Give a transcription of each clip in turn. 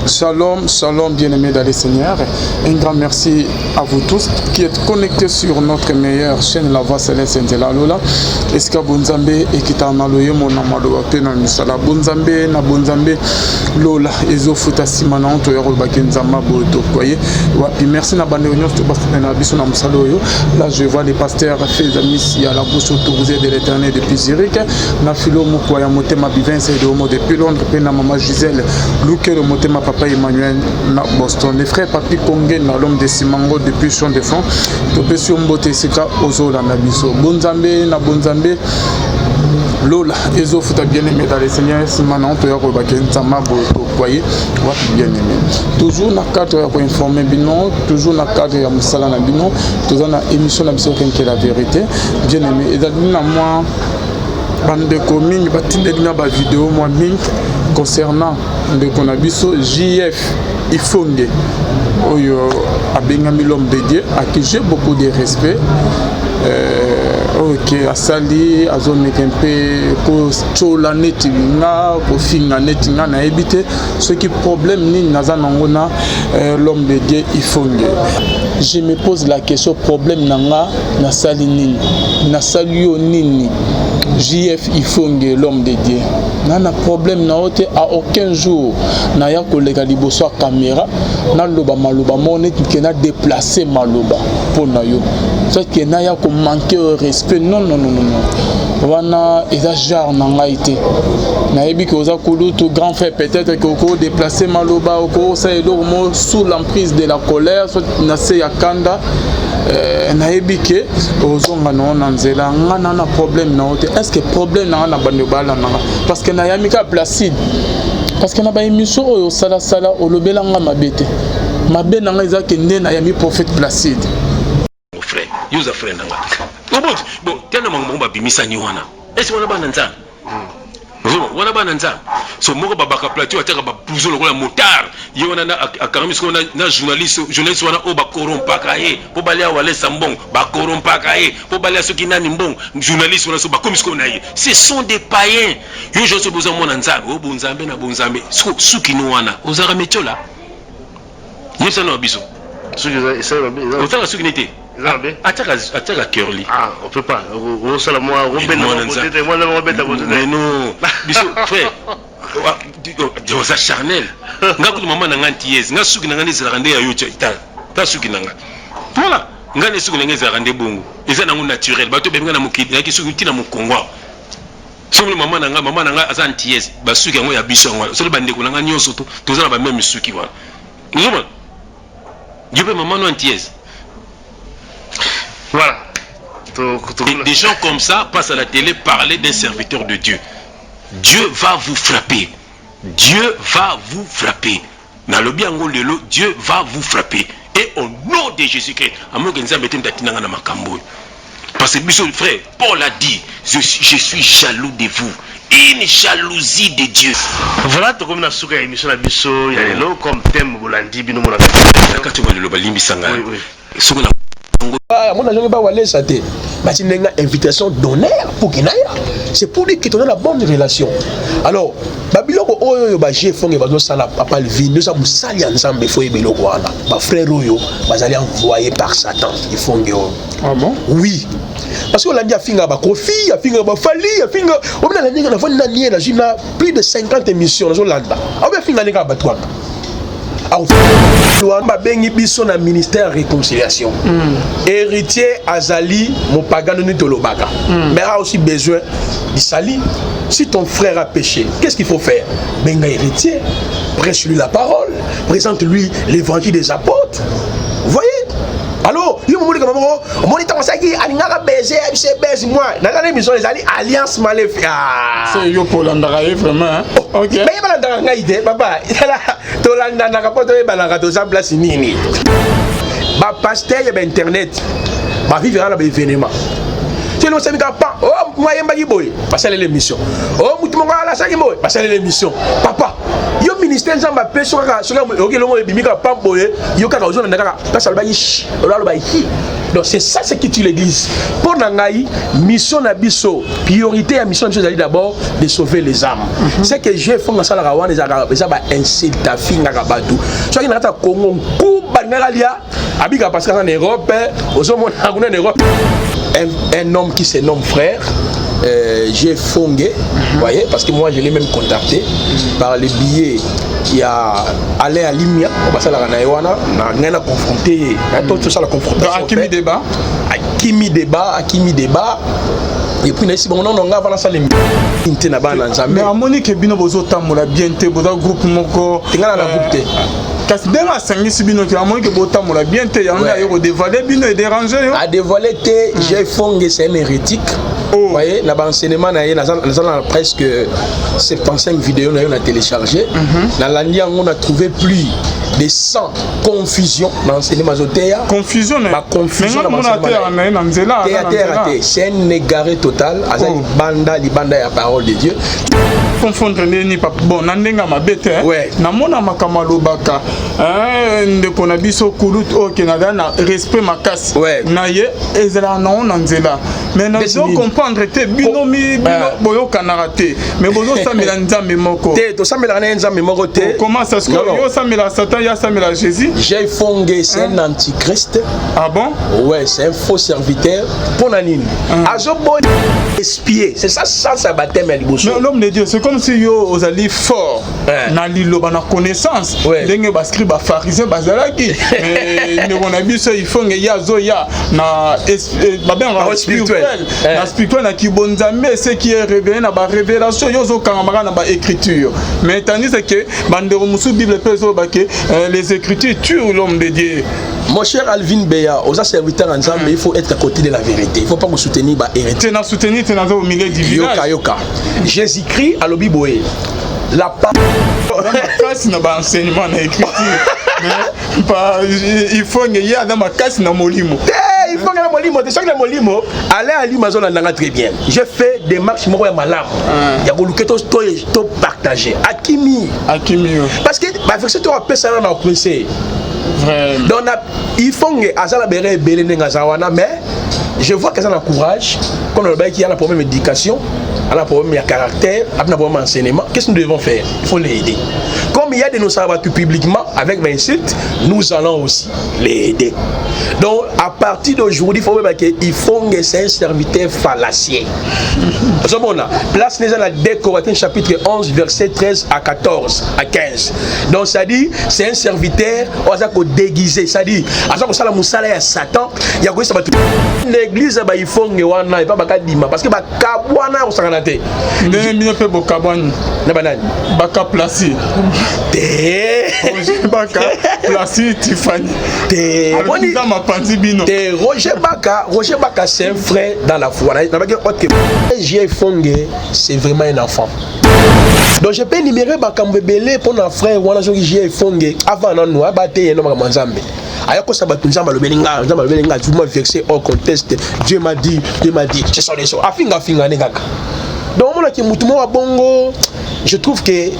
Shalom, shalom, bien-aimés dans les Seigneurs. Un grand merci à vous tous qui êtes connectés sur notre meilleure chaîne, La Voix Céleste Ndela Lola. Eska Bonzambe et qui t'a naloye mon amalo apena misala Bonzambe na Bonzambe Lola ezo futa simana onto yoro bakenzama boto koye. Wapi merci na bande union to basena biso na musalo yo. Là je vois les pasteurs faits amis à la bouche autorisée de l'Éternel depuis Zurich. Na filo mukoya motema bivince de homo depuis Londres pena mama Gisèle Luke le motema papa Emmanuel na Boston. Les frères Papi Kongé na l'homme de Simango depuis Champ de Fonds. Topé sur Mbote Sika Ozola na biso. Bonzambe na Bonzambe Lola ezo futa bien aimé dans les Seigneurs simana onto ya ko bakenzama boto koye wa bien aimé. Toujours na cadre ya ko informer bino, toujours na cadre ya musala na bino, toujours na émission na biso qui est la vérité. Bien aimé ezali na moi bande commune batindeli na ba vidéo moi mingi concernant de Konabiso JF Ifonge oyo abengami l'homme de Dieu à qui j'ai beaucoup de respect. Ok, asali azomekempe ko chola neti nga ko finga neti nga na ebite ce qui problème ni naza nangona l'homme de Dieu Ifonge. Je me pose la question problème nanga na sali nini na sali yo nini JF Ifonge l'homme de Dieu nana problème na ote à aucun jour na ya kolega liboso caméra na loba maloba moneti kena déplacer maloba pona yo ça que na ya ko manquer respect non wana eza genre nanga été na yebi que oza kulutu grand frère peut-être que ko déplacer maloba ko ça elormo sous l'emprise de la colère soit na se ya kanda na yebi que ozonga na nzela ngana na problème na ote est-ce que problème na bande bala nanga parce que na yamika placide parce que na ba émission oyo sala sala olobela nga mabete mabe nanga eza que nde na yami prophète placide mon frère yuza frère nanga bon tellement mangomba bimisani wana est-ce qu'on a bana nzana wana bana nzana so moko babaka plateau ataka ba blouson lokola motard yo wana na karamis ko na journaliste wana o ba korompaka ye po balia wale sambong ba korompaka ye po balia soki nani mbong journaliste wana so ba komisko na ye ce sont des païens yo je so besoin mona nzana o bonzambe na bonzambe suki no wana ozara metiola yesa no biso suki ça ozara suki nete Ataka Curly. Ah, on peut pas. On sait la moi, mais non. Biso frère. Doza charnel. Ngaku maman na ngantiez. Ngasuki na ngane zalande ya yocha ita. Ta suki nanga. Voilà. Ngane suki na zalande bongo. Eza nangu naturel. Bato benga na mukidi na kisuki tina mukongwa. Somo maman na aza antiez. Basuki yango ya biso ngwa. Solo bande ko nanga nyonso to. Toza ba même suki wana. Ngoma. Yobe maman no antiez. Voilà. Des gens comme ça passent à la télé parler d'un serviteur de Dieu. Dieu va vous frapper. Dieu va vous frapper. Dieu va vous frapper. Et au nom de Jésus-Christ, parce que monsieur frère, Paul a dit, je suis jaloux de vous. Une jalousie de Dieu. Voilà, tu comme na souka émission na biso, il y a le comme thème bolandi bino mona. Quand tu vois le balimbi sanga. Oui. Moi, je ne pas aller ça. C'est une invitation d'honneur pour qu'il aille. C'est pour lui qu'il ait la bonne relation. Alors, Babylon, j'ai fait un sala papa le vin. Nous avons sali ensemble. Il faut y aller. Ma frère Oyo, vous allez envoyer par Satan. Il faut y aller. Ah bon? Oui. Parce qu'on a dit à Finga Bakofi, à Finga Bafali, à Finga. On a dit plus de 50 émissions dans le land. On a Finga Nega Batouan. Bengi biso na ministère réconciliation. Héritier Azali Mopagano Nitolobaka. Mais a aussi besoin d'Isali. Si ton frère a péché, qu'est-ce qu'il faut faire? Benga héritier, prêche-lui la parole, présente-lui l'évangile des apôtres. Vous voyez? Alors, il y a un moment où on dit moi, dans l'émission, les alliances maléfiques. C'est yo pour l'andaraï vraiment. Ok. Mais il y a pas d'idée, papa. Tu l'as pas place nini. Ba pasteur il y a internet. Ba vivre là événement. Si nous savons pas, oh moi yemba boy, passer l'émission. Oh mutu monga la saki boy, passer l'émission. Papa, yo ministère nzamba peso kaka soka OK longo ebimika pamboye, yo kaka ozona ndaka pasa ba yish, olalo ba yi. Donc c'est ça ce qui tue l'église. Pour Nangaï, mission Nabiso, priorité à mission Nabiso d'abord de sauver les âmes. C'est que j'ai fait ça la rawan des arabes, ça va inciter ta fille à Rabadou. Soit qu'il n'a pas Congo, Bangalia, Abiga parce qu'en Europe, aux hommes en Europe, un homme qui se nomme frère. J'ai fongé, vous voyez, parce que moi je l'ai même contacté par les billets. Il y a allé à Limia, on va la Ranaïwana, on a confronté, tout ça la confrontation. Akimi débat. Akimi débat. Et puis ici bon on va dans ça les intena bana nzambe. Mais amoni ke bino bozo tamola bien te bozo groupe moko. Tingana na groupe te. Kasi denga sangisi bino ke amoni ke botamola bien te yanga yo dévaler bino et déranger yo. A dévoiler te, j'ai fongé c'est un hérétique. Vous voyez, dans l'enseignement, on a presque 75 vidéos on a téléchargé. Dans l'année, on a trouvé plus de 100 confusions dans l'enseignement. Confusion, confusion dans l'enseignement. C'est un égaré total. Banda, libanda, la parole de Dieu. Confondre ni pas bon nandenga mabete na mona makamalo baka ndeko na biso kulut o Canada na respect makasi na ye ezela na on nzela mais na zo comprendre te binomi bino boyo kanarate mais bozo samela nzambe moko te to samela na nzambe moko te comment ça se fait yo samela Satan ya samela Jésus j'ai fongé c'est un antichrist. Ah bon? Ouais, c'est un faux serviteur pour nanine azobo espier c'est ça ça baptême à liboso. Mais l'homme de Dieu c'est comme si yo ozali fort na liloba na connaissance ndenge bascrit ba pharisien bazalaki mais ndeko na biso il faut nge yazo ya na ba spirituel na spirituel na kibonzambe ce qui est révélé na ba révélation yo zo kangama na ba écriture mais tandis que bandero musu bible peso ba que les écritures tuent l'homme de Dieu. Mon cher Alvin Beya, aux serviteurs ensemble, il faut être à côté de la vérité. Il ne faut pas vous soutenir bah hérétique. Tu n'as soutenu, tu n'as au milieu du village. Yoka. Jésus-Christ à l'obiboé. La parole. Il n'a pas enseignement na écriture. Il faut qu'il y ait dans ma casse na molimo. Il faut que la molimo, c'est ça que la molimo. Allez à l'Amazon en très bien. J'ai fait des marches moi malade. Il y a beaucoup de partager. Akimi. Parce que avec ce toi ça on a apprécié. Donc il faut que azala bere belene ngazawana mais je vois que ça encourage quand on a un problème d'éducation, un problème de caractère, un problème d'enseignement. Qu'est-ce que nous devons faire? Il faut les aider. Comme il y a de nos sabbats publiquement avec 20 insultes, nous allons aussi les aider. Donc à partir d'aujourd'hui, il faut que c'est un serviteur fallacieux. Place les la 2 Corinthiens chapitre 11 verset 13 à 14 à 15. Donc ça dit c'est un serviteur déguisé, ça dit à Satan, il y a l'église il faut que wana pas bakadima parce que bakabwana osanganate ndenge pe bokabwani na banani baka placi te baka placi Tiffany te boni dans ma panzi bino te Roger Baka c'est un frère dans la foi na baki autre j'ai fongé c'est vraiment un enfant. Donc je peux énumérer bakambe belé pour un frère wana joki j'ai fongé avant non no abaté no makambo nzambe. Ayako sabatu nzamba lobelinga tu m'as versé hors contexte. Dieu m'a dit ce sont des choses afinga ngaka. Donc mon ki mutu mo bongo je trouve que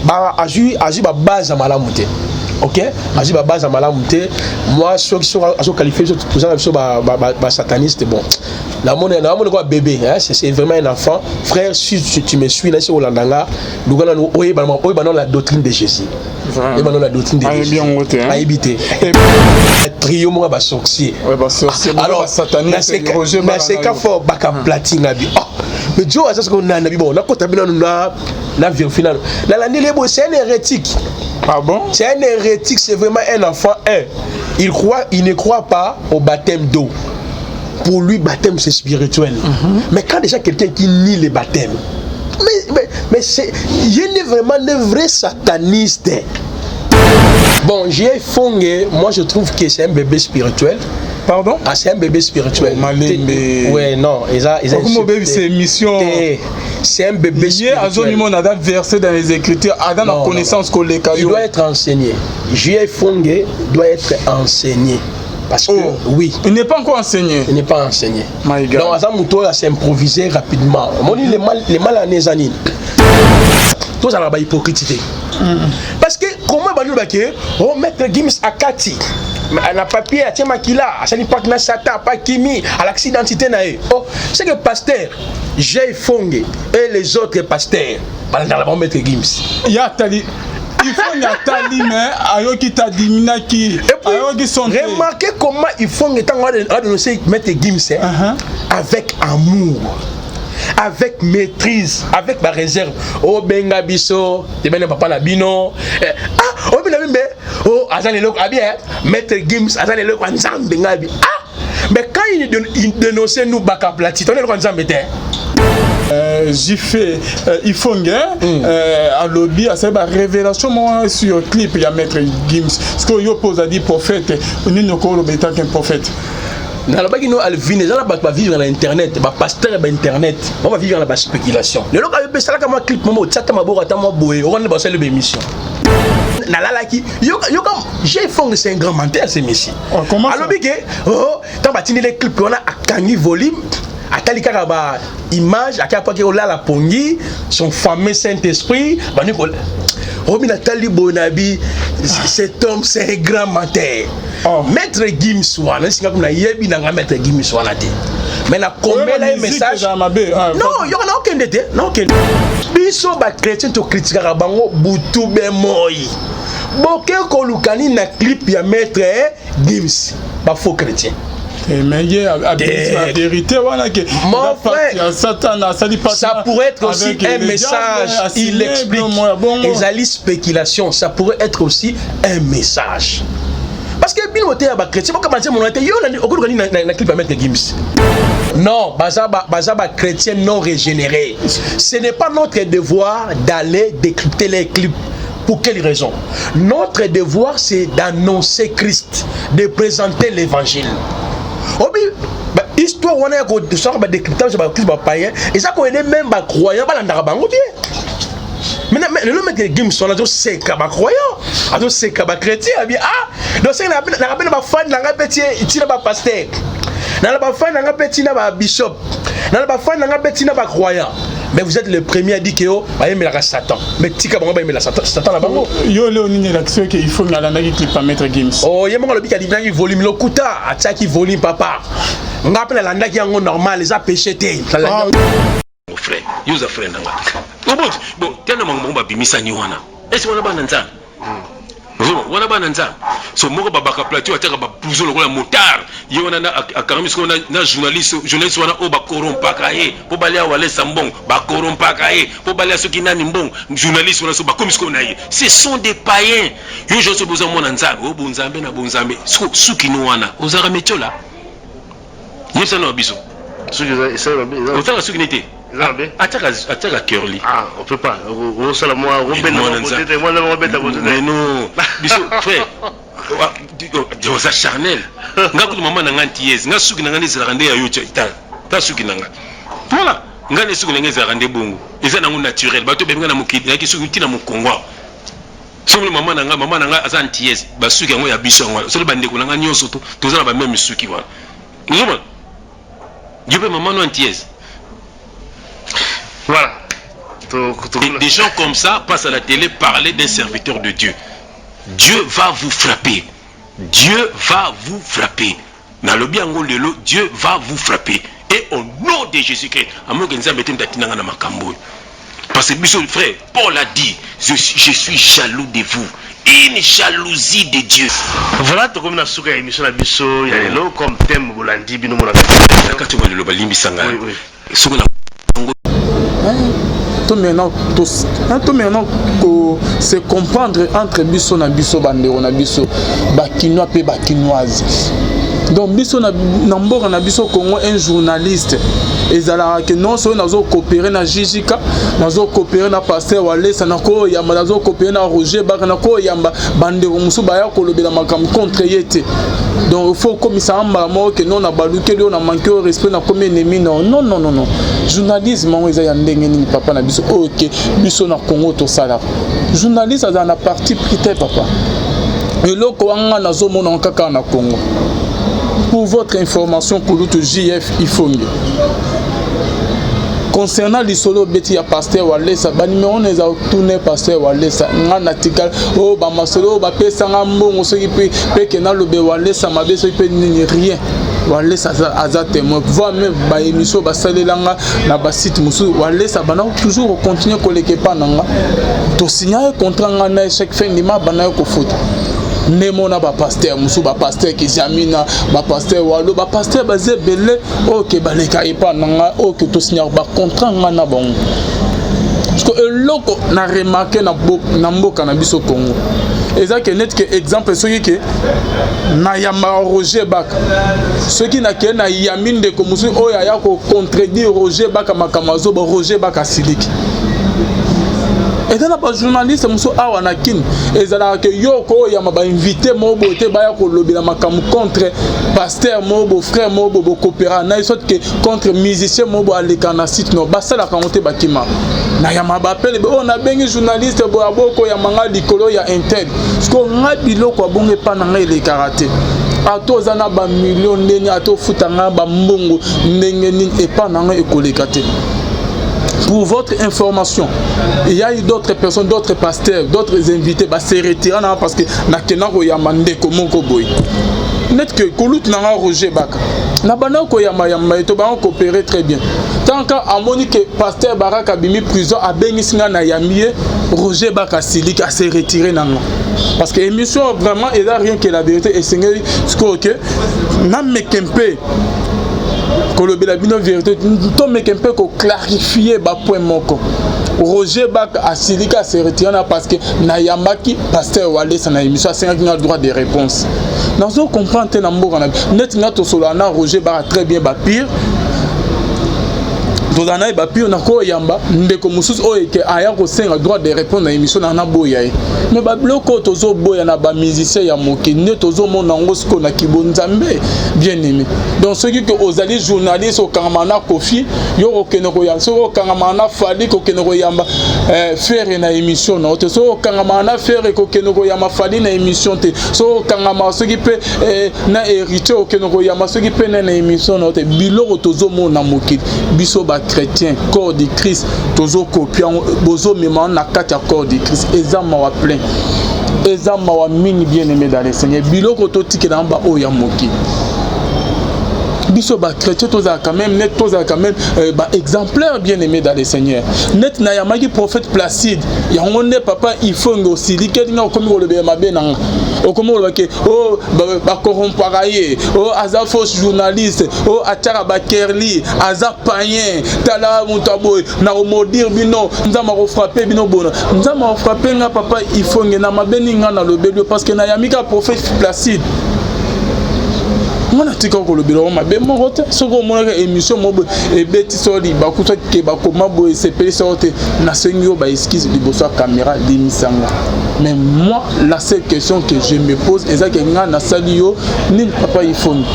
ba azu ba base à malamute. OK? Azu ba base à malamute. Moi ceux qui sont qualifiés tout ça ba sataniste bon. La monnaie quoi bébé hein c'est vraiment un enfant. Frère si tu me suis là c'est Olandanga, nous allons oyebanona la doctrine de Jésus. Et maintenant la doctrine de Jésus. A éviter. Trio moi ba sorcier. Ouais ba sorcier. Alors sataniste Roger Baka. C'est qu'à fort Baka platine abi. Mais Dieu a ça ce qu'on a nabi bon na kota bina na vie finale. La l'année c'est un hérétique. Ah bon? C'est un hérétique, c'est vraiment un enfant il ne croit pas au baptême d'eau. Pour lui, baptême c'est spirituel. Mais quand déjà quelqu'un qui nie le baptême, mais c'est, il est vraiment un vrai sataniste. Bon, j'ai fongé, moi je trouve que c'est un bébé spirituel. Pardon? Ah, c'est un bébé spirituel. Ouais, non, c'est mission. C'est un bébé spirituel. Il a versé dans les Écritures, dans la connaissance collective. Il doit être enseigné. J'ai fongé doit être enseigné. Parce que, oui. Il n'est pas encore enseigné. Il n'est pas enseigné. My God. Donc, Azamouto a s'improviser rapidement. Les mal à Nézanine. Tout ça, c'est hypocrite. Parce que, comment on va dire, oh, maître Gims Akati, na papier atie makila asali pas na sata pas kimi à l'accidentité na e. Oh, c'est que pasteur Jay Fongue et les autres pasteurs balanda la mettre Gims. Ya tali il faut y atali mais ayoki ta dimina qui ayoki son. Remarquez comment il faut mettre Gims avec amour, avec maîtrise, avec ma réserve. Oh benga biso, te ben papa na bino. Ah, oh bien oh azali loko bien mettre Gims azali loko nzambe ngabi. Ah, mais quand il dénonçait nous baka plati, on est le nzambe te. J'ai fait il faut à lobby à cette révélation moi sur clip il y a maître Gims ce que yo pose à dire prophète ni ne ko le tant qu'un prophète na lobaki no alvine za ba vivre dans internet ba pasteur ba internet on va vivre dans la spéculation le loka be sala kama clip momo tata maboko ata mo boye on va faire l'émission na lalaki yo comme j'ai fond c'est un grand menteur c'est messi alors bigué oh tant batini les clips on a akangi volume atali kaka ba image akapa ke ola la pongi son fameux Saint-Esprit bani ko Romi Nathalie Bonabi cet homme c'est un grand menteur. Maître Gims wana singa kuna yebi na maître Gims wana te. Mais na combien la message non yo na aucun dété non aucun biso ba chrétien to critiquer bango butu be moyi boke ko lukani na clip ya maître Gims ba faux chrétien. Mais il y a la vérité, voilà que mon frère, ça pourrait être aussi un message. Il explique. Les alliés spéculation, ça pourrait être aussi un message. Parce que bien noté à chrétien, comment dire mon noté, yo na clip à mettre Gims. Non, bazaba chrétien non régénéré. Ce n'est pas notre devoir d'aller décrypter les clips. Pour quelle raison? Notre devoir c'est d'annoncer Christ, de présenter l'évangile. Obi histoire on a ko sort ba décryptage ba Christ ba païen et ça ko aider même ba croyant ba landaka bango bien. Mais le mec Gims on a dit c'est ka ba croyant, a dit c'est ka ba chrétien bien ah donc c'est na ba fan na nga petit tina ba pasteur. Na ba fan na nga petit na ba bishop. Na ba fan na nga petit na ba croyant. Mais vous êtes le premier à dire que yo ba aimer la Satan. Mais tika bango ba aimer la Satan la bango. Yo le oni l'action que il faut na landa qui clip pas mettre Gims. Oh yemo le bika di bien volume le kuta ataki volume papa. Ngape la landa qui yango normal les a péché té. Mon frère, use a friend nanga. Bon, tellement mon ba bimisa ni wana. Est-ce qu'on a ba nanza? Wana ba nanza. So moko babaka plateau ataka ba blouson lokola motard. Yo wana a karamis ko na journaliste wana o ba korompaka e. Po balia wale sambong ba korompaka e. Po balia soki nani mbong journaliste wana so ba komisko na ye. Ce sont des païens. Yo je so besoin mon nanza. O bonzambe na bonzambe. Suki no wana. Ozara metiola. Yesa no biso. Suki ça va. Ozara suki nete. Ataka curly. Ah, on peut pas. On sala moi Robin mais non. Biso frère. Oza charnel. Ngaku maman na ngantiez. Nga suki na ngane zalande ya yocha ita. Ta suki nanga. Voilà. Ngane suki na ngane zalande bongo. Eza nangu naturel. Bato be ngana mukidi na suki tina mukongwa. Somo maman na nga aza antiez. Ba suki yango ya biso ngwa. Solo bande ko nga nyonso to. Tozala ba même suki wana. Ngoma. Yobe maman no antiez. Voilà. Des gens comme ça passent à la télé parler d'un serviteur de Dieu. Dieu va vous frapper. Dieu va vous frapper. Dieu va vous frapper. Et au nom de Jésus-Christ, parce que monsieur frère, Paul a dit, je suis jaloux de vous. Une jalousie de Dieu. Voilà, tu comme na souka émission na biso, ya lelo comme thème bolandi bino mona. Quand tu le balimbi sanga. Oui. Tout maintenant se comprendre entre biso na biso bandero na biso bakinois pe bakinoise. Donc biso na mboka na biso Congo un journaliste ezala que non so nazo coopérer na Jijika nazo coopérer na pasteur Walesa nako yamba nazo coopérer na Roger Baka nako yamba bandero musu baya kolobela makam contre yete. Donc il faut comme ça amba mo que non na baluke on a manqué au respect na comme ennemi non. Journalisme on eza ya ndenge ni papa na biso OK biso na Congo to sala. Journaliste aza na parti pris papa. Et loko wanga nazo mona kaka na Congo. Pour votre information, pour l'autre JF Ifongue. concernant l'isolo beti ya pasteur Walesa ba numéro on eza tourner pasteur Walesa ngana tikal o ba masolo ba pesa ngambongo soki pe kena lobe Walesa mabe soki pe ni rien Walesa aza témoin voire même ba émission ba salelanga na ba site musu Walesa bana toujours continuer koleke pa nanga to signer contrat ngana chaque fin de mois bana ko foot Nemo na ba pasteur musu ba pasteur ki jamina ba pasteur walo ba pasteur bazé belé OK baleka ipa nanga OK to signer ba contrat ngana bon parce que loko na remarqué na mboka na biso Congo eza que net que exemple ceux qui na yamba Roger Baka ceux qui na ke na yamine de comme musu oya ya ko contredire Roger Baka makamazo ba Roger Baka siliki. Et dans la journaliste, je suis anakin. Et ça que yoko ya m'a invité mobo te baya ko lobby la makam contre pasteur mobo frère mobo coopéra na sorte que contre musicien mobo alekana site no basa la kangote bakima. Na ya mabapele on a bengi journaliste bo aboko ya manga likolo ya intel. Parce que nga biloko abonge pa na le karaté. Ato zana ba million ndeni ato futanga ba mbongo ndenge ni et pas na ekolekate. Pour votre information, il y a eu d'autres personnes, d'autres pasteurs, d'autres invités, bah c'est retiré parce que na kenako ya mande comme boy. Net que Koulout n'a Roger Baka. Na bana ko ya mayamba to ba coopérer très bien. Tant qu'à amoni que pasteur Baraka bimi prison a bengi singa na yamie Roger Baka Silik a se retiré nanga. Parce que émission vraiment il n'y a rien que la vérité et c'est que na mekempe kolobela bino vérité to mekempe ko clarifier ba point moko Roger Baka asilika se retiré parce que na yambaki pasteur Walesa na émission 5 droit de réponse. Dans ce comprendre na mboka na net nga to solana Roger Baka très bien ba pire tozana e ba pire na ko yamba ndeko mususu o eke aya ko senga droit de répondre na émission na boya mais ba bloko tozo boya na ba musicien ya moki ne tozo mona ngosko na kibonzambe bien aimé donc ceux qui ozali journaliste au Kangamana Kofi yo okeneko ya so Kangamana Fali ko keneko yamba faire na émission na te so Kangamana faire ko keneko yamba Fali na émission te so Kangama ceux qui peut na hérité au keneko yamba ceux qui peut na émission na te biloko tozo mona moki biso ba chrétien corps de Christ tozo copiant bozo mema na kati ya corps de Christ ezama wa plein ezama wa mini bien aimé dans le Seigneur biloko to tikela mba o ya moki biso ba chrétien toza quand même net toza quand même ba exemplaire bien aimé dans le Seigneur net na yamaki prophète Placide ya ngone papa il faut aussi likedinga komi ko lebe mabe nanga okomo lo ke o ba corromparaye o aza fausse journaliste o atara ba kerli aza païen tala mutaboy na omodir bino nzama ko frapper bino bona nzama ko frapper nga papa il faut ngena mabe ninga na lobelio parce que na yamika prophète Placide mona tika ko lobelo mabe moko te soko mona émission mobo ebeti soli bakuta ke bakoma boye sepeli sorte na sengio ba esquisse liboso caméra limisanga mais moi la seule question que je me pose est que nga na salio ni papa ifoni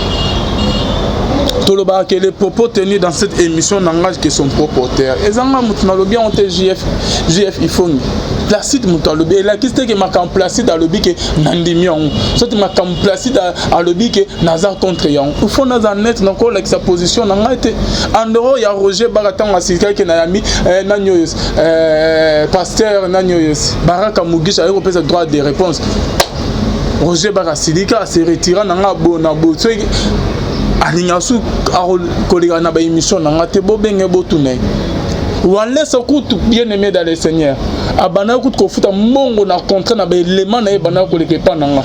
toloba que les propos tenus dans cette émission n'engagent que son propriétaire et zanga mutuna lobi on te JF ifoni Placide mutalobi et la question que ma Placide a lobi que nandimi on soit ma Placide a lobi que nazar contre yon il faut nazar net encore avec sa position nanga été en dehors ya Roger Baka asika que na yami nanyoyos pasteur nanyoyos Baraka Mugisha a repris droit de réponse Roger Baka Silika se retira nanga bona bo alingasu kolega na ba émission nanga te bo benge bo tunai Walesa kutu bien aimé dans le Seigneur abana kutu ko futa mongo na contrat na ba élément na ebana ko leke pa nanga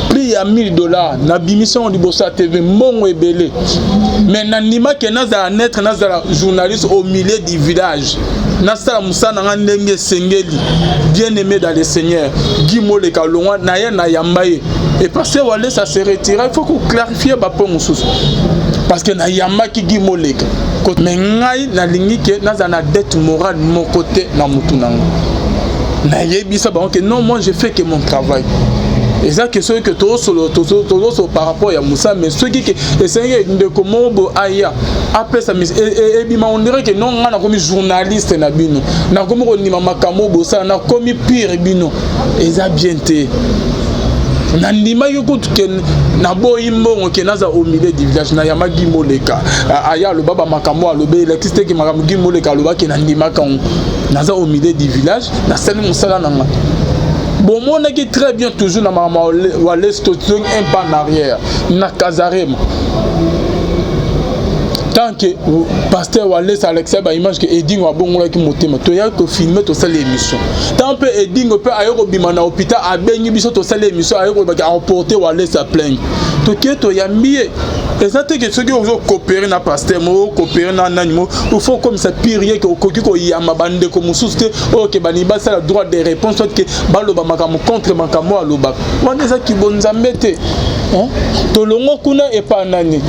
prix ya $1000 na bimission libosa TV mongo ebele mais na nima ke naza naître naza journaliste au milieu du village na sala musana nga ndenge sengeli bien aimé dans le Seigneur Guimo le kalongwa na ye na yambaye et parce que Walesa se retire il faut qu'on clarifie ba po mususu parce que na yamaki Guimo le mais ngai na lingi ke naza na dette morale mon côté na mutunanga na yebisa ba que non moi je fais que mon travail et ça que ceux que tous par rapport à Moussa mais ceux qui essayent de comment bo aya après ça et bima on dirait que non na comme journaliste na bino na comme on ni makambo bo ça na comme pire bino et ça bien té nandima yokutu ke na boyi mbongo ke naza au milieu du village na yama gimoleka aya lo baba makambo alobe électricité ki makambo gimoleka lo ba ke nandima kan naza au milieu du village na sali musala nanga bon mon qui très bien toujours na mama wale station un pas en arrière na Kazarema tant que pasteur Wallace Alexia ba image que Eding wa bongola ki motema to ya ko filmer to sala émission tant peu Eding peut ayo ko bima na hôpital a bengi biso to sala émission ayo ko ba emporter Wallace à plaindre to ke to ya mié exactement que ceux qui ont coopéré na pasteur mo coopérer na nanimo il faut comme ça pire que ko ko yama bande ko mususte OK bani ba ça droit de réponse soit que baloba makamo contre makamo aloba wana za ki bonzambete hein to longo kuna e pa nani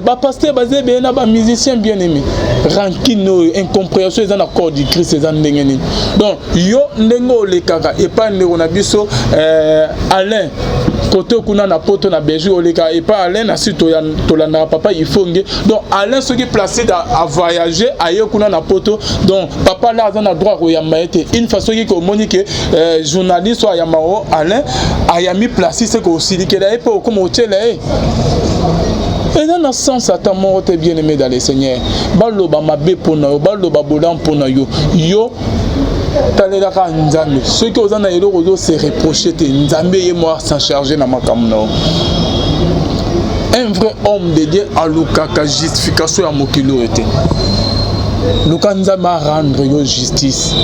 ba pasteur basé bien na ba musicien bien aimé rancune incompréhension dans accord du Christ dans ndengeni donc yo ndengo le kaka e pa ndeko na biso Alain côté kuna na poto na Belgique oleka et pas Alain na sito ya tolanda papa il faut nge donc Alain ce qui placé à voyager ayo kuna na poto donc papa là a droit ko yamba été une façon qui communique que journaliste soit yamao Alain ayami placé c'est que aussi que là pas comme hôtel et dans le sens à ta mort t'es bien aimé dans les seigneurs baloba mabe pona yo baloba bolan pona yo yo talelaka nzambe ceux qui ont na eloko se reprocher te nzambe ye moi s'en charger na makamno un vrai homme de Dieu a lukaka justification ya mokilo ete luka nzambe a rendre yo justice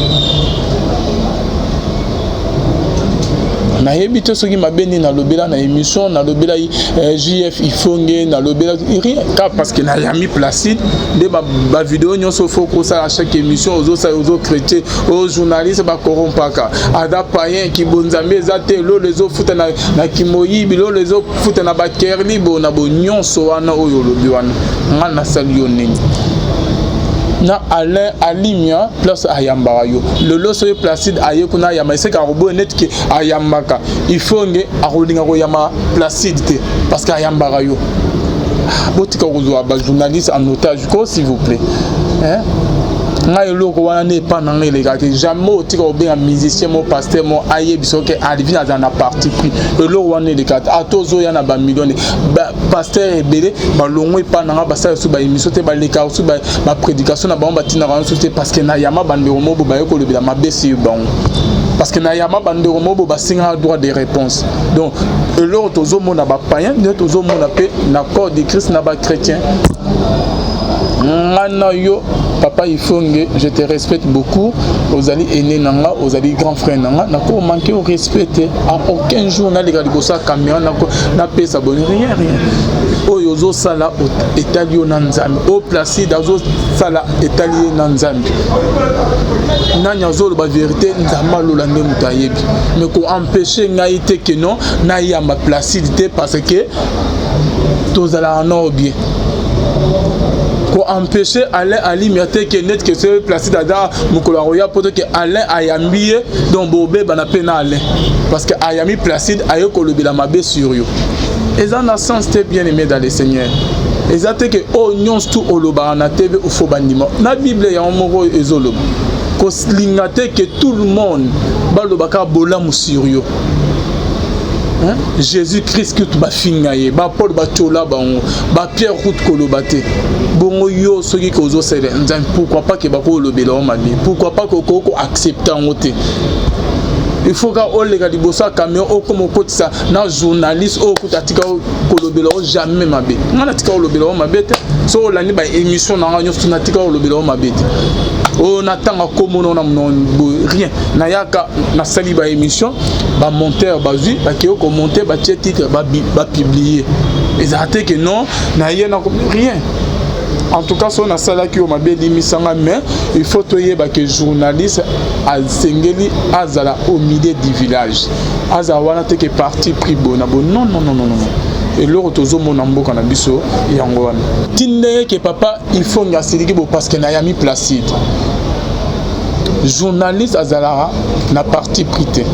na yebi te soki mabeni na lobela na émission na lobela JF ifonge na lobela rien car parce que na yami Placide de ba vidéo nyonso faut ko ça à chaque émission aux chrétiens aux journalistes ba corrompaka ada païen ki bonzambe zate lo les autres futa na kimoyibi lo les autres futa na ba kerli bo na bo nyonso wana oyo lobi wana ngana salio nini na Alain Alimia place ayambaka yo lelo so Placide aye kuna yama c'est ka robo net ke ayambaka il faut nge akolinga ko yama Placide te parce que ayambaka yo botika kozwa ba journaliste en otage ko s'il vous plaît hein nga eloko wana ne pas na ngele ka jamais otika obenga musicien mo pasteur mo aye biso ke alivina dans na parti pris eloko wana le ka atozo ya na ba millions ba pasteur ebele ba longo pa na ba sa su ba émission te ba le ka su ba prédication na ba tina ran su te parce que na yama bande mo bo ba ko le bila mabesi bon parce que na yama bande mo bo ba singa droit de réponse donc eloko tozo mona ba païen ne tozo mona pe na corps de Christ na ba chrétien ngana yo papa il faut que je te respecte beaucoup aux alliés aînés nanga aux alliés grands frères nanga na ko manquer au respect à aucun jour na les gars de ça caméra na pe s'abonner rien o yozo sala etalio na nzambe o Placide azo sala etalio na nzambe na nyazo ba vérité nzamba lolande mutayebi mais ko empêcher ngai te que non na yamba Placide parce que tozala en bien pour empêcher Alain Alimia te que net que c'est Placide ada mukolo roya poto que Alain ayambi donc bobé bana pena Alain parce que ayami Placide ayo ko lobela mabe sur yo et ça na sens te bien aimé dans les seigneurs et ça te que o nyons tout oloba na tv ou fo bandima na bible ya moko ezolo ko slingate que tout le monde balobaka bolamu sur yo hein? Jésus-Christ que tu vas finir, ba Paul ba chola ba Pierre route kolobate. Bongo yo soki kozo sele, pourquoi pas que ba ko lobela o mabi? Pourquoi pas ko accepter en ote? Il faut que on les gars di bossa camion o comme okotisa na journaliste o kutatika kolobela o jamais mabe. Ngana tika kolobela o mabe te. So la ni ba émission na nyo tunatika kolobela o mabe te. On attend comme on a rien na yaka na sali ba émission ba monteur ba vu ba ki ko monter ba titre ba publier exacté que non na rien rien en tout cas on a ça là qui on m'a bien dit misanga mais il faut toyer ba que journaliste a sengeli azala au milieu du village azawana te que parti pris bona bon non et le retozo mon amboka na biso yango wana tinde que papa il faut ngasiliki bo parce que na yami Placide journaliste azalara na parti prité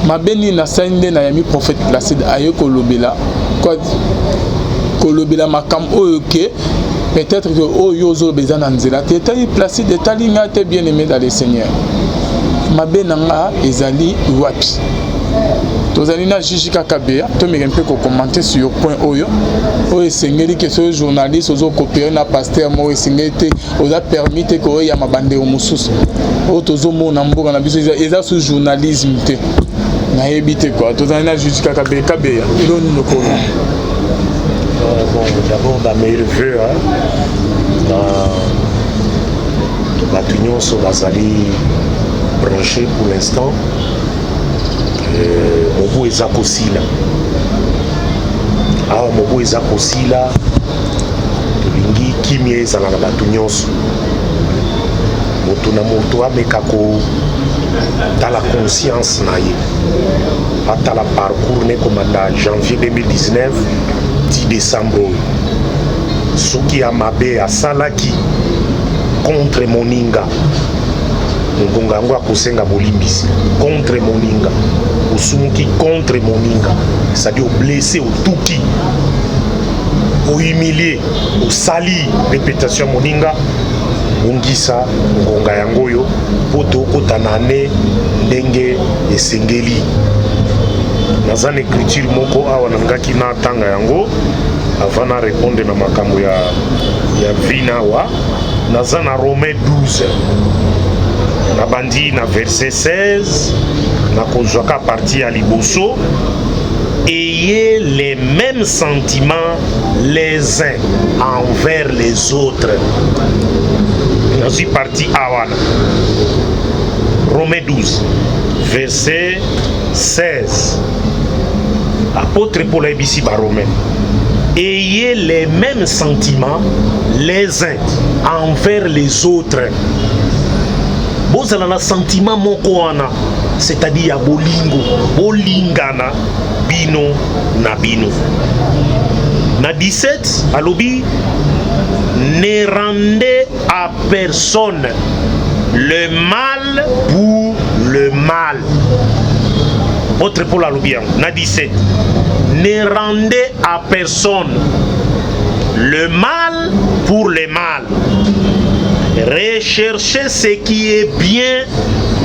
mabeni na sainde na yami prophète Placide ayo kolobela kolobela makam oyoke peut-être que oyo zo bezana nzela te tali Placide tali ngate bien aimé dans les seigneurs mabe nanga ezali wapi. Tozali na Gigi Kakabea, to me un peu commenter sur point oyo. Oyo sengeli que ce journaliste ozo coopérer na pasteur mo sengete oza permis te ko ya mabande o mususu. O tozo mona mboka na biso eza sous journalisme te. Na ebité quoi. Tozali na Gigi Kakabea Kabea. Ilo nous ko. Bon, d'abord dans mes vœux Batunion sur Bazali branché pour l'instant. Mobu ezakosila awa mobu ezakosila tolingi kimia ezala na bato nyonso moto na moto ameka kotala conscience na ye atala parcours ne komata janvier 2019 10 décembre oyo soki ya mabe asalaki contre moninga ngonga yango akosenga bolimbisi contre moninga osumuki contre moninga c'est-à-dire blessé otuki humilié osali réputation moninga bongisa ngonga yango oyo po tokota na ne ndenge esengeli naza na écriture moko awa nangaki na tanga yango avant na répondre na makambo ya vina wa naza na Romains 12 na bandi na verset 16 na kozwaka partie à liboso. Ayez les mêmes sentiments les uns envers les autres. Je suis parti à Wana. Romains 12 verset 16. Apôtre Paul Abissi Romain. Ayez les mêmes sentiments les uns envers les autres. Bozala na sentiment moko wana, c'est-à-dire bolingo, bolingana bino na bino. Na 17 alobi, ne rendez à personne le mal pour le mal. Autre pour alobi na 17, ne rendez à personne le mal pour le mal. Recherchez ce qui est bien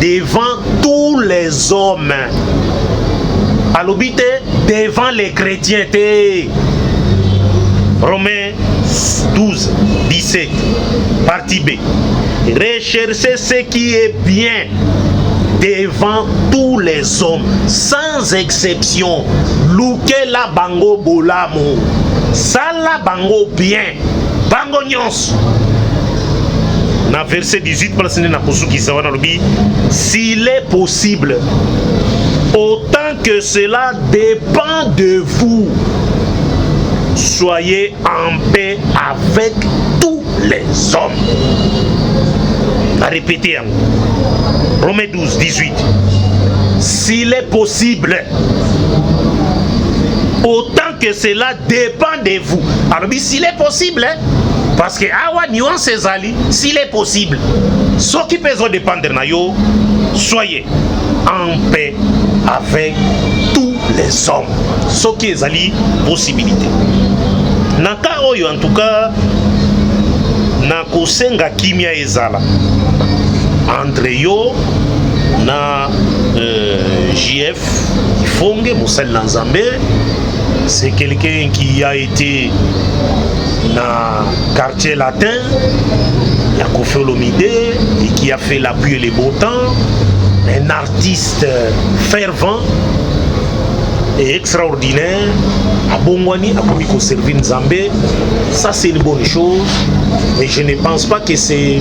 devant tous les hommes. Alobite devant les chrétiens. Romains 12, 17, partie B. Recherchez ce qui est bien devant tous les hommes, sans exception. Louke la bango bolamo. Sala bango bien. Bango nyons. Na verset 18, s'il est possible, autant que cela dépend de vous, soyez en paix avec tous les hommes. À répéter, Romains 12, 18. S'il est possible, autant que cela dépend de vous. Alors, s'il est possible, parce que awa nuance ezali, s'il est possible, ce qui peut dépendre na yo, soyez en paix avec tous les hommes. Ce qui est ali possibilité. Naka oyo en tout cas, na kosenga kimia ezala entre yo na JF Ifonge Moussel Nanzambe. C'est quelqu'un qui a été dans le quartier latin, il a Kofi Olomide et qui a fait la pluie et les beaux temps, un artiste fervent et extraordinaire. À Bongwani, à Komiko Servin Zambé, ça c'est une bonne chose, mais je ne pense pas que c'est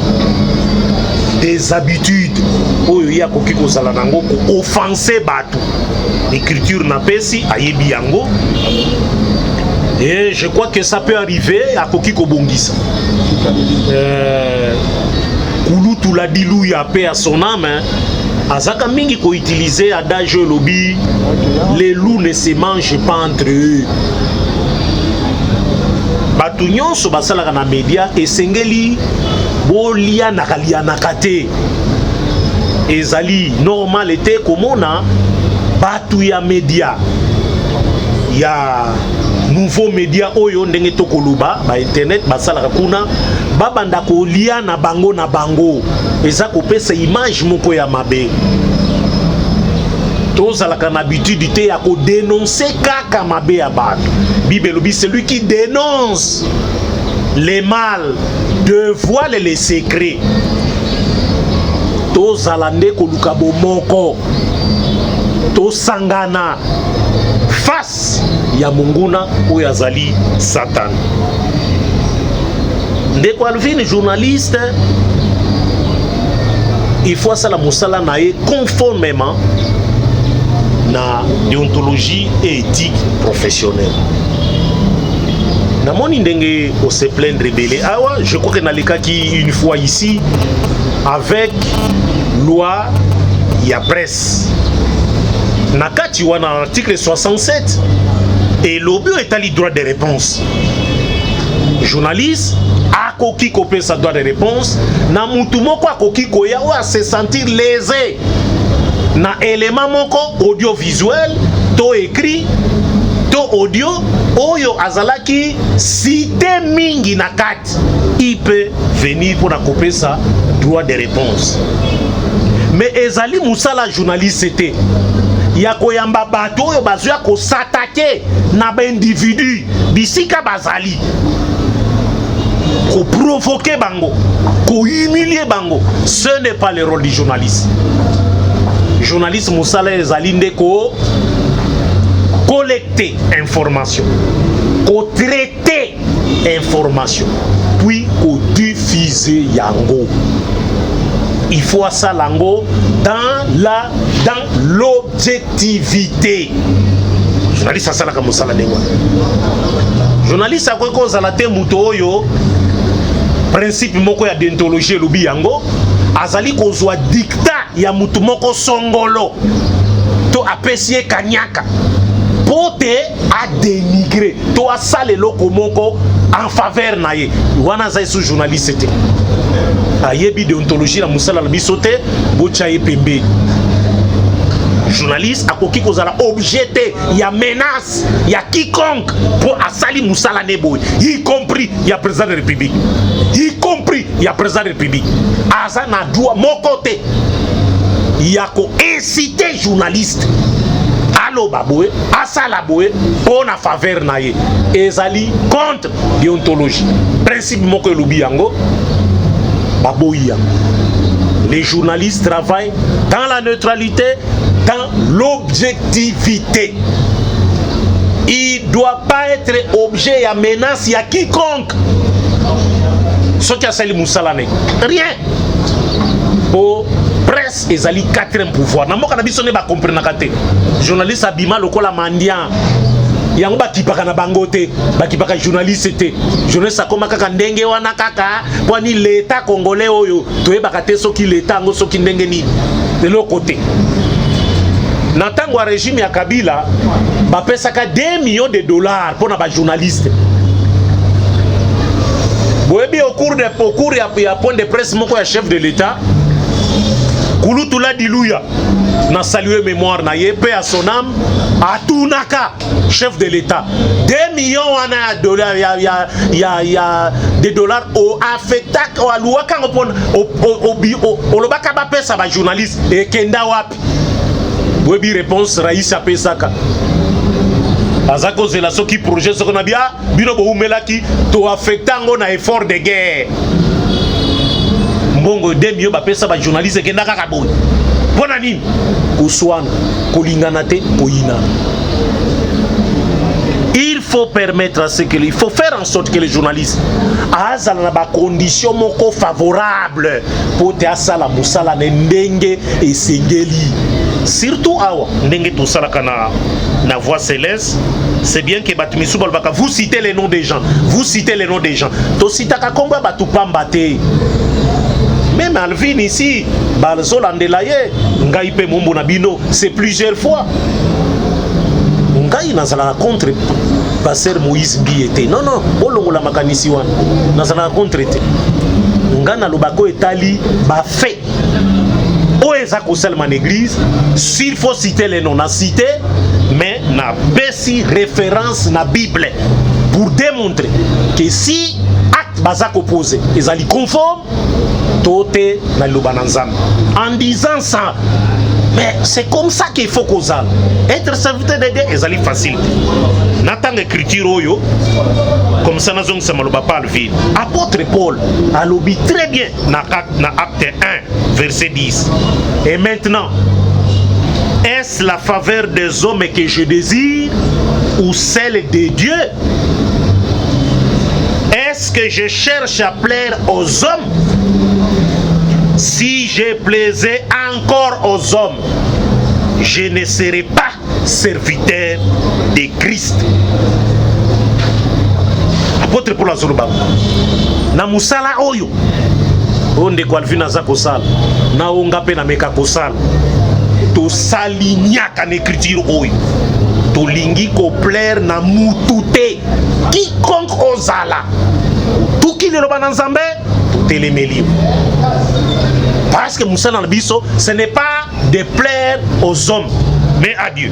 des habitudes où il y a Kokiko Salanango pour offenser Batu. L'écriture n'a pas si ayebi yango. Et je crois que ça peut arriver à Kokiko Bongisa. Kouloutou l'a dit lui a paix à son âme. Azaka mingi ko utiliser adage lobby, les loups ne se mangent pas entre eux. Batu nyonso basala na media esengeli bolia nakalia nakate. Ezali normal était komona batu ya media ya nouveau média oyo ndenge tokoluba ba internet basala kuna babanda kolia na bango eza kopesa image moko ya mabe. Tozalaka na habitude te ya kodénoncer kaka mabe ya bato. Bible elobi celui qui dénonce les mal dévoile les secrets. Tozala nde koluka bomoko, tosangana face ya monguna oyo azali Satan. Ndeko Alvin, journaliste, il faut asala mosala na ye conformément na déontologie et éthique professionnelle. Namoni ndenge on se plaindre rebelle. Ah ouais, je crois que nalekaki une fois ici avec loi ya presse. Nakati wana article 67 et l'obio etali droit de réponse. Journaliste akoki kopesa droit de réponse na mutu moko akoki koya wa se sentir lésé na élément moko audiovisuel to écrit to audio oyo azalaki cité mingi na kati, il peut venir pour kopesa droit de réponse. Mais ezali musala journaliste c'était ya koyamba bato oyo bazoya ko s'attaquer na ba individu bisika bazali ko provoquer bango, ko humilier bango. Ce n'est pas le rôle du journaliste. Journaliste musala ezali ndeko collecter information, ko traiter information, puis ko diffuser yango. Il faut ça lango dans l'objectivité. Journaliste ça la comme ça la dengo. Journaliste a quoi za la te muto oyo principe moko ya déontologie lobi yango azali ko zwa dictat ya mutu moko songolo to apesie kanyaka pote a dénigrer to a sale loko moko en faveur na ye wana za sous journaliste te ayebi déontologie la musala la bisote bocha ye pembe. Journaliste akoki kozala objeté ya menace ya quiconque pour asali musala nebo, y compris ya président de la République, y compris ya président de la République. Aza na droit mon côté ya ko inciter journaliste alo baboué asala boé pour na faveur na ye ezali contre déontologie principe moko elobi yango baboya. Les journalistes travaillent dans la neutralité, dans l'objectivité. Il ne doit pas être objet à menace à quiconque. Ce qui a sali moussalane. Rien. Pour presse, ils ont 4e pouvoir. N'a pas compris. Journaliste abima lokola mandian. Yango bakipaka na bangote, bakipaka journaliste te. Journaliste akoma kaka ndenge wana kaka, poni l'état congolais oyo, toyebaka te soki l'état ngo soki ndenge ni de l'autre côté. Na tango wa régime ya Kabila, bapesaka 2 millions de dollars pour na ba journaliste. Boyebi au cours ya point de presse moko ya chef de l'état, Kulutula Diluya na saluer mémoire na ye paix à son âme Atunaka chef de l'état 2 millions wana dollars ya des dollars au affectak au aluaka au lobaka ba pesa ba journaliste et kenda wapi webi réponse Raïssa Pesaka azako zela soki projet soko na bia bino bo umelaki to affectango na effort de guerre mbongo 2 millions ba pesa ba journaliste kenda kaka boy pona nini kuswana kolingana te koyina. Il faut permettre à ce que il faut faire en sorte que les journalistes azala na ba conditions moko favorable pour te asala musala ndenge et sengeli surtout awa ndenge to sala kana na voix céleste. C'est bien que Batimisu Balbaka vous citez les noms des gens, vous citez les noms des gens to sitaka komba batu pambate. Même Alvin ici, Balzol Andelaye, Ngaïpe Mombo Nabino, c'est plusieurs fois. Ngaï n'a pas contre Passer Moïse Biété. Non, non, Olongola Makanisiwan n'a pas contre. Ngana Lobako Etali, ba fait. Oeza Koselman Église, s'il faut citer les noms, on a cité, mais n'a pas si référence na Bible pour démontrer que si bazak opposé, ils allaient conforme, toté na l'obananzam. En disant ça, mais c'est comme ça qu'il faut qu'on aille. Être serviteur de Dieu, ils allaient facile. N'attend écriture oyo, comme ça n'a pas maloba pas le vide. Apôtre Paul a lobby très bien dans acte 1, verset 10. Et maintenant, est-ce la faveur des hommes que je désire ou celle de Dieu? Est-ce que je cherche à plaire aux hommes? Si je plaisais encore aux hommes, je ne serais pas serviteur de Christ. Apôtre Paul Azuluba, na musala oyo, onde kwa alvina za kosala, na onga pe na meka kosala, to salignaka na écriture oyo, to lingi ko plaire na mutute, quiconque ozala, tout qui le loba na Nzambe, telemeli. Parce que Moussa Nalbiso, ce n'est pas de plaire aux hommes, mais à Dieu.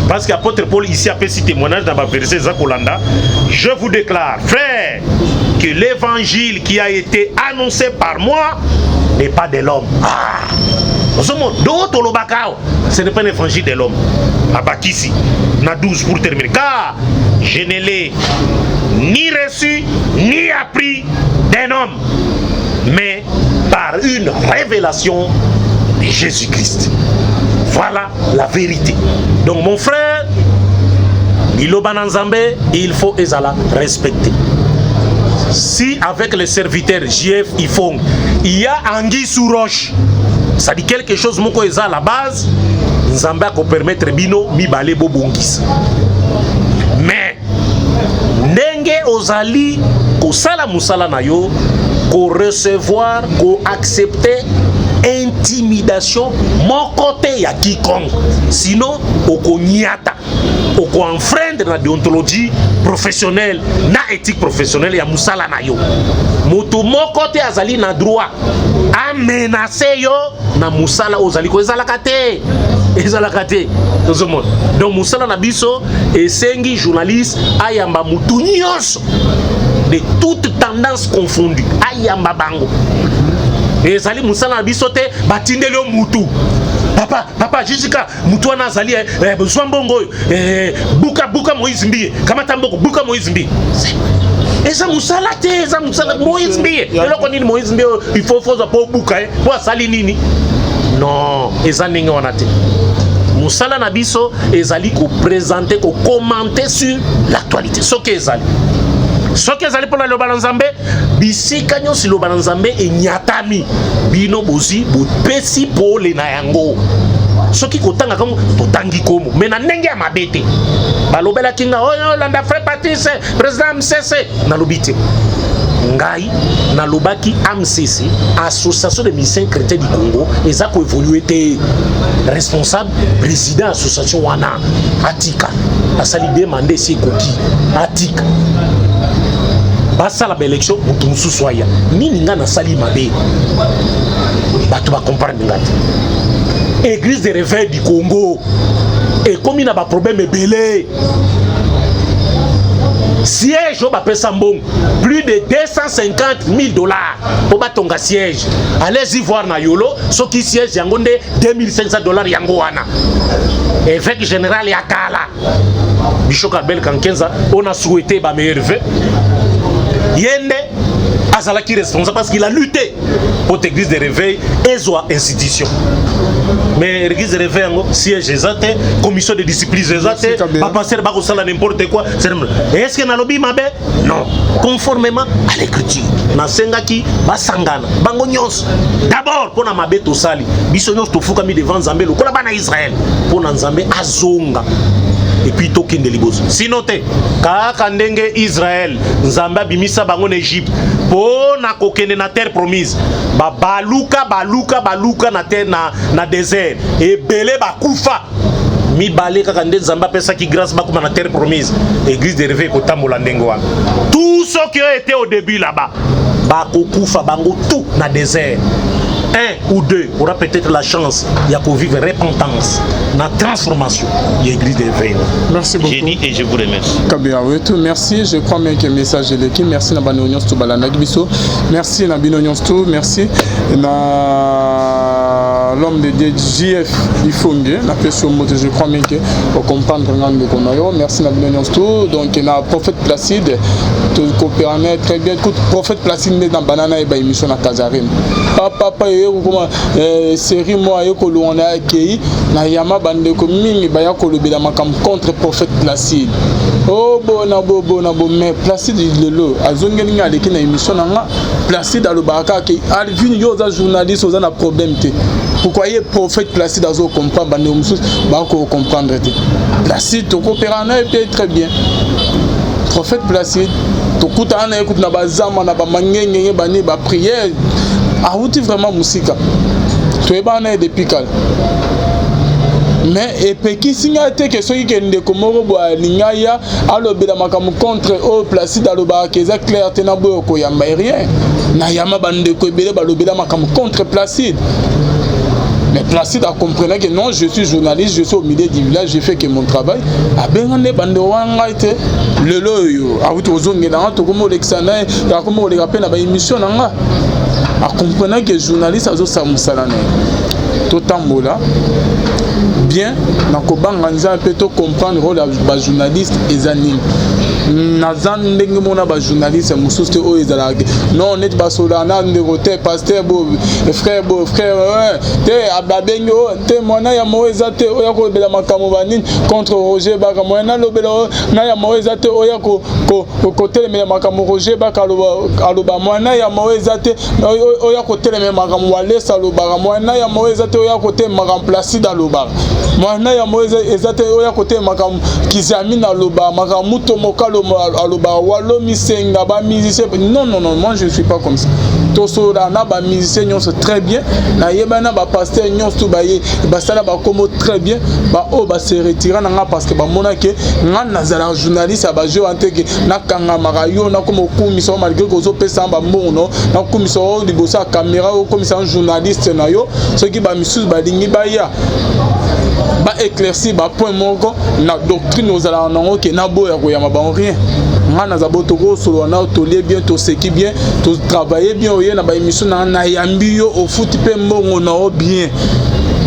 Parce qu'apôtre Paul ici a fait ce témoignage dans ma verset Zakolanda. Je vous déclare, frère, que l'évangile qui a été annoncé par moi n'est pas de l'homme. Ce n'est pas l'évangile de l'homme. Abakisi, na 12 pour terminer. Car je ne l'ai ni reçu ni appris d'un homme, mais par une révélation de Jésus-Christ. Voilà la vérité. Donc mon frère, il faut ezala respecter. Si avec les serviteurs JF ils font, il y a anguille sous roche, ça dit quelque chose moko eza à la base, Nzambe ko permettre bino mi balé bobongis. Mais ndenge ozali ko sala musala na yo, ko recevoir, ko accepter intimidation mon côté ya quiconque, sinon oko niata, oko enfreindre la déontologie professionnelle na éthique professionnelle ya musala na yo. Moto mon côté azali na droit a menacer yo na musala ozali ko ezalaka te. Donc musala na biso esengi journaliste ayamba mutu nyonso de toute tendance confondue ayamba bango. Et Zali Moussala bisote batindeli o mutu. Papa Jessica mutu wana Zali Zwambongo buka Moïse Mbiye. Kama tamboko buka Moïse Mbiye. Eza Moussala te, eza Moussala Moïse Mbiye. Eloko nini Moïse Mbiye il faut po buka po sali nini? Non, eza ninge wana te. Moussala na biso ezali ko présenter ko commenter sur l'actualité. Soke ezali. Soki ezali pona loba na Nzambe bisika nyonso loba na Nzambe enyatami bino bozi bopesi pole na yango. Soki kotanga comme totangi komo mais na ndenge ya mabete balobela kinga oyo landa frère Patrice président MCC na lobite ngai na lobaki AMCC association des musiciens chrétiens du Congo eza ko évoluer te responsable président association wana atika asali demande si koki atika basa la élection mutu mususu aya nini nga na sali mabe bato ba comprendre ngati église de réveil du Congo et comme il n'a pas problème ebele siège au bapesa mbongo plus de 250 000 $ pour batonga siège. Allez-y voir na yolo ce qui siège yango nde 2500 $ yango wana évêque général yakala Bishop Albert Kankenza on a souhaité ba meilleur vœu yende azalaki responsable parce qu'il a lutté pour l'église de réveil et soit institution. Mais l'église de réveil siège exact, commission de discipline exact, pas passer ba ko sala n'importe quoi. Est-ce que na lobby mabe? Non, conformément à l'écriture. Na sengaki ba sangana, bango nyos. D'abord pour na mabe to sali, biso nyos to fuka mi devant Nzambe lo kola bana Israël. Pour na Nzambe azonga. Et puis token de libos. Sinon te kaka ndenge Israël Nzamba bimisa bango en Égypte pour na kokende na terre promise ba baluka na terre na désert et belé ba kufa mi balé kaka ndenge Nzamba pesa ki grâce ba kuma na terre promise église de réveil ko tambola ndenge wana tous ceux qui ont été au début là-bas ba ko kufa bango tout na désert un ou deux aura peut-être la chance de vivre repentance, la transformation de l'église de Veille. Merci beaucoup. J'ai dit et je vous remercie. Kabia, oui, tout, merci. Je crois même que le message est l'équipe. Merci Nabano Nyons tout Balanagbiso. Merci Nabino Nyons tout. Merci na l'homme de Dieu JF Ifongue. Na question moto, je crois même que pour comprendre ngande konayo. Merci Nabino Nyons tout. Donc na prophète Placide tout coopérer très bien. Écoute, prophète Placide dans banana et ba émission na Kazarine. Papa yo comment série moi yo ko on a accueilli na yama bande ko mingi ba ya ko lobela makam contre prophète Placide. Oh bon mais Placide lelo azongeni nga leki na émission na Placide alobaka ke Alvin yo za journaliste oza na problème te. Pourquoi y prophète Placide azo comprendre bande musus ba ko comprendre te. Placide to coopérer na peut très bien. Prophète Placide to kutana écoute na bazama na ba mangenge bani ba prière a outi vraiment musika. Tu es bané depuis cal. Mais et peki singa te que ceux qui ne komoro bo lingaya alobela makamu contre au Placide aloba keza clair te na boyo ko yamba rien. Na yama bande ko ebele balobela makamu contre Placide. Mais Placide a compris que non, je suis journaliste, je suis au milieu du village, je fais que mon travail. A bengane bande wanga ite le loyo a outi ozonge na to komo lexana ya komo le rappel na ba émission nanga. A comprenant que journaliste azo samusalane tout tambola bien na kobanga nza pe to comprendre rôle ba journaliste ezanime nazan ndenge mona ba journaliste mususte o ezala non net ba solana ndeko te pasteur bo frère te ababengo te mona ya moeza te o ya ko bela makamo banini contre Roger Baka mona lobela na ya moeza te o ya ko telemela makamo Roger Baka aloba mona ya moeza te o ya ko telemela makamo walesa loba mona ya moeza te o ya ko te makamo Placide aloba mwana ya moeza ezate o ya ko te makamo Kizamina aloba makamo tomoka aloba walo misenga ba musicien non moi je suis pas comme ça toso na ba musicien nyonso très bien na yeba na ba pasteur nyonso ba ye ba sala ba komo très bien ba o ba se retirer na parce que ba mona ke nga nazala journaliste ba jo anteke na kanga marayo na komo kumisa malgré ko zo pesa ba mbono na kumisa o libosa caméra o komisa un journaliste na yo ce qui ba misus ba lingi ba ya ba éclairci ba point moko na doctrine ozala nango ke na boya ko ya ba rien ngana za boto ko solo na to lié bien to seki bien to travailler bien oye na ba émission na yambi yo au foot pe mbongo na o bien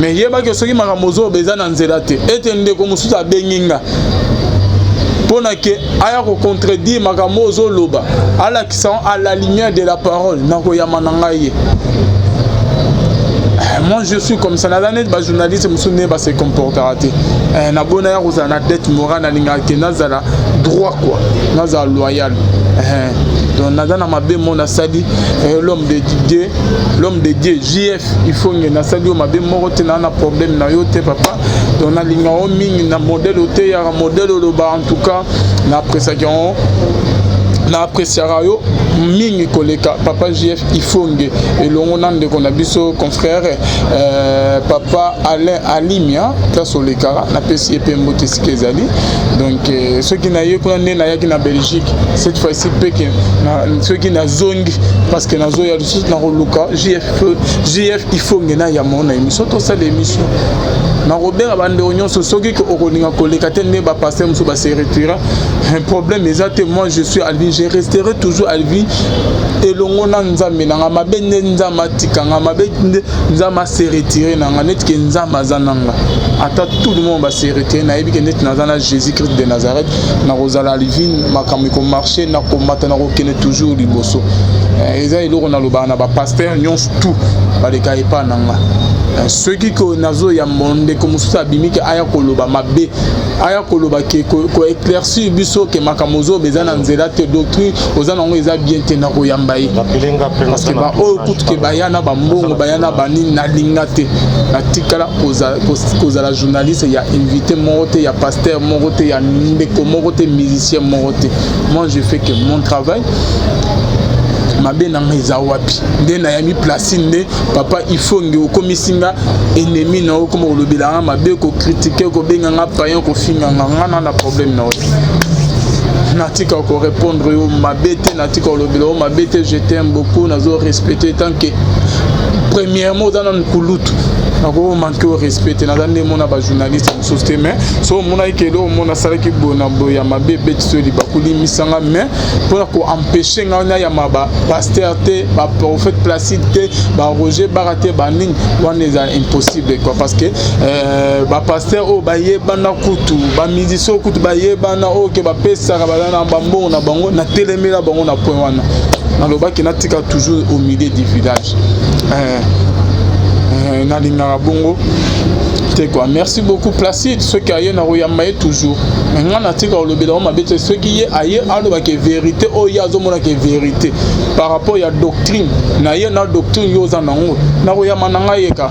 mais yeba ke soki makamozo beza na nzela te etende ko mususa benginga pona ke aya ko contredire makamozo loba ala qui sont à la lumière de la parole na ko yamana ngai. Moi je suis comme ça, na journaliste me souvenir se comportera te na bona ya roza na dette morale na linga ke nazala droit quoi nazala loyal donc nazana mabe mon asali l'homme de Dieu JF il faut na sali o mabe moko te na problème na yo te papa donc na linga o mingi na modèle o te ya modèle o ba en tout cas na appréciation na appréciera yo mingi koleka papa JF Ifongue et longo nande ko na biso confrère papa Alain Alimia place olekara na pesi pe mbote sikezali donc ceux qui na yeko na yaki na Belgique cette fois-ci peke na ceux qui na zongi parce que na zo ya lusu na roluka JF Ifongue na ya mona émission to ça l'émission na Robert bande nyonso soki ko okoninga koleka te ne ba passer muso ba se retirer un problème exact moi je suis Alvin je resterai toujours Alvin et longo na nzambe na mabe nzamba tikanga mabe nzamba se retirer na net ke nzamba zananga ata tout le monde va se retirer na yebi ke net nazana Jésus Christ de Nazareth na rozala Alvin makamiko ko marcher na ko mata na ko kene toujours liboso eza iloko na loba na ba pasteur nyonso tout ba le kai pa nanga ceux qui ko nazo ya monde ko mususa bimiki aya ko loba mabe aya ko loba ke ko éclaircir biso ke makamozo bezana nzela te doctrine ozana ngo eza bien te na ko yambai parce que ba o écoute ke bayana ba mbongo bayana bani na linga te na tikala koza la journaliste ya invité morote ya pasteur morote ya ndeko morote musicien morote moi je fais que mon travail mabe na ngeza wapi nde na yami Placide papa Ifongue okomisinga ennemi na okoma olobela mabe ko critiquer ko benga nga payen ko finga nga na problème na wapi natika ko répondre yo mabete natika lobelo mabete je t'aime beaucoup nazo respecter tant que premièrement dans nkulutu nako manquer au respect na ndé mona ba journaliste société mais so mona ikelo mona sala ki bona boya mabebe tsoli bakuli misanga mais pour ko empêcher ngana ya maba pasteur te ba prophète Placide te ba Roger Baraté ba ning wana est impossible quoi parce que ba pasteur o ba yebana kutu ba musicien kutu ba yebana o ke ba pesa ka ba na bambo na bango na telemela bango na point wana na lobaki natika toujours au milieu du village nalinga bongo te quoi. Merci beaucoup Placide ceux qui aillent na royamaye toujours nga natika olobela mabete ceux qui aillent aloba ke vérité o yazo mona ke vérité par rapport ya doctrine na ye na doctrine yoza nango na royama nanga yeka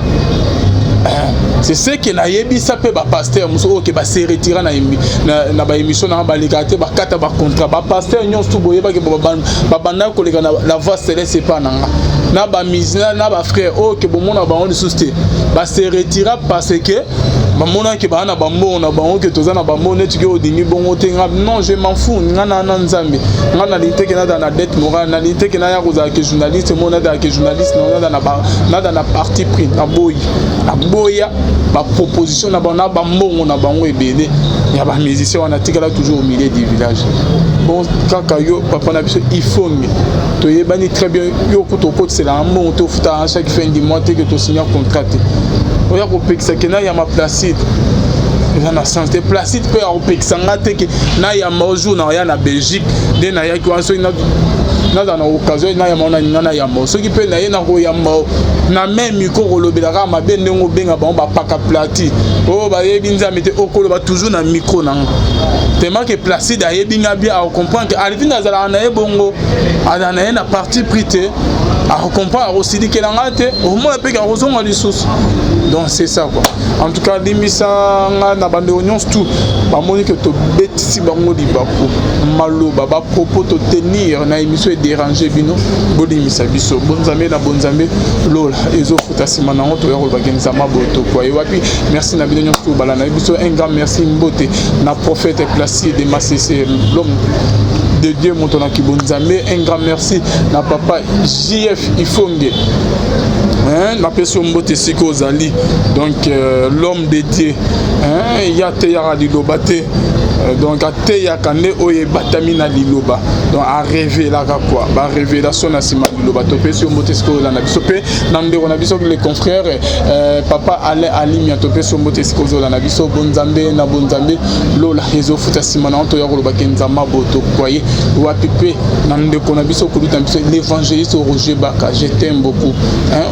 c'est ce que na yebisa pe ba pasteur muso o ke ba se retira na ba émission na ba lekate ba kata ba contrat ba pasteur nyonso to boyeba ke ba banda ko leka la voix céleste pas nanga na ba misina na ba frère o ke bomona ba on susté ba se retira parce que ba mona ke ba na ba mbo na ba on ke toza na ba mona tiki o dingi bongo te non je m'en fous ngana na nzambe ngana lité ke na da na dette morale na lité ke na ya koza ke journaliste mona da ke journaliste na da na parti pris na boya ba proposition na ba mbongo na bango ebele ya ba musicien wana tikala toujours au milieu du village bon kaka yo papa na biso il faut to yebani très bien yo kuto c'est la mbongo to futa à chaque fin du mois que to signer contrat oya ko pekisa ke na ya ma Placide na santé Placide pe a pekisanga te ke na ya mojo na ya na Belgique de na ya kwa so na na occasion na ya mona na ya mo so ki pe na ye na ko ya mo na même micro lobelaka mabe ndenge benga ba paka plati o ba yebi nzambe te okolo ba toujours na micro na tellement que Placide a yebi ngabi a comprendre que Alvin azala na ye bongo ana na ye na parti prité a comprendre aussi dit que la ngate au moins pe ka rozonga lisusu donc c'est ça quoi en tout cas limisa na bande oignons tout ba moni que to betisi bango di bako maloba ba propos to tenir na émission déranger bino bolimisa biso bonzambe na bonzambe lola ezo futa sima na ngoto ya ko bagenza maboto quoi et wapi merci na bino tout bala na biso un grand merci mbote na prophète Placide de Massé l'homme de Dieu montona kibonzambe un grand merci na papa JF Ifonge na peso mbote siko zali donc l'homme de Dieu ya te ya liloba te donc ate ya kane oye batamina liloba donc a rêver la quoi ba révélation na sima liloba to peso mbote siko la na biso pe na ndeko na biso les confrères papa Alain Ali to peso mbote siko la na biso bonzambe na bonzambe lola ezo futa sima na to ya ko bakenza maboto kwaye wapi pe na ndeko na biso kuluta biso l'évangéliste Roger Baka je t'aime beaucoup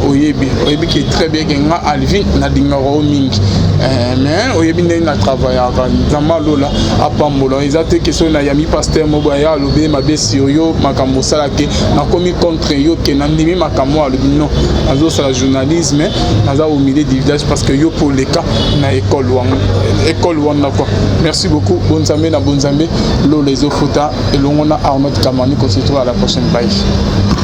oyebi qui est très bien que nga Alvin na dingaro mingi mais oyebi na travailler nzama lola apambola ezate question na yami pasteur moboya lobe mabesi yo makambo sala ke na komi contre yo ke na ndimi makambo alobi non azo sala journalisme naza au milieu du village parce que yo pour les cas na école wana quoi merci beaucoup bonzambe na bonzambe lola ezo futa elongo na Arnaud Kamani ko se trouve à la prochaine page.